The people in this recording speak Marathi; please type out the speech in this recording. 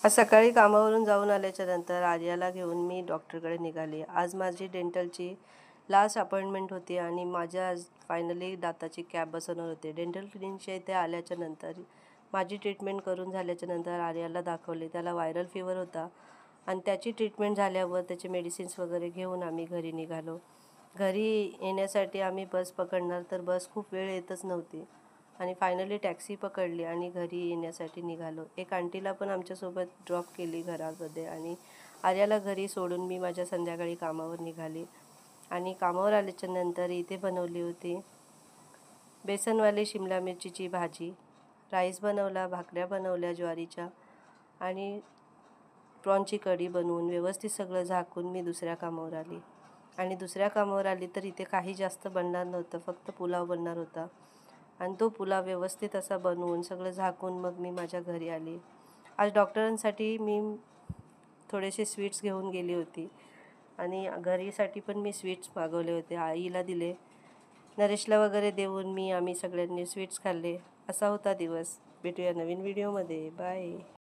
आज सकाळी कामावरून जाऊन आल्याच्या नंतर आर्याला घेऊन मी डॉक्टरकडे निघाले. आज माझी डेंटलची लास्ट अपॉइंटमेंट होती आणि माझ्या आज फायनली दाताची कॅप बसवणार होते. डेंटल क्लिनिकच्या इथे आल्याच्या नंतर माझी ट्रीटमेंट करून झाल्याच्या नंतर आर्याला दाखवले. त्याला व्हायरल फीवर होता आणि त्याची ट्रीटमेंट झाल्यावर त्याचे मेडिसिन्स वगैरे घेऊन आम्ही घरी निघालो. घरी येण्यासाठी आम्ही बस पकडणार तर बस खूप वेळ येतच नव्हती आणि फायनली टॅक्सी पकडली आणि घरी येण्यासाठी निघालो. एक आंटीला पण आमच्यासोबत ड्रॉप केली घरामध्ये आणि आर्याला घरी सोडून मी माझ्या संध्याकाळी कामावर निघाली. आणि कामावर आल्याच्या नंतर इथे बनवली होती बेसनवाली शिमला मिरचीची भाजी, राईस बनवला, भाकऱ्या बनवल्या ज्वारीच्या आणि प्रॉनची कढी बनवून व्यवस्थित सगळं झाकून मी दुसऱ्या कामावर आली. आणि दुसऱ्या कामावर आली तर इथे काही जास्त बनणार नव्हतं, फक्त पुलाव बनणार होता आणि तो पुलाव व्यवस्थित असा बनवून सगळं झाकून मग मी माझ्या घरी आली. आज डॉक्टरांसाठी मी थोडेसे स्वीट्स घेऊन गेली होती आणि घरीसाठी पण मी स्वीट्स मागवले होते. आईला दिले, नरेशला वगैरे देऊन आम्ही सगळ्यांनी स्वीट्स खाल्ले. असा होता दिवस. भेटूया नवीन व्हिडिओमध्ये. बाय.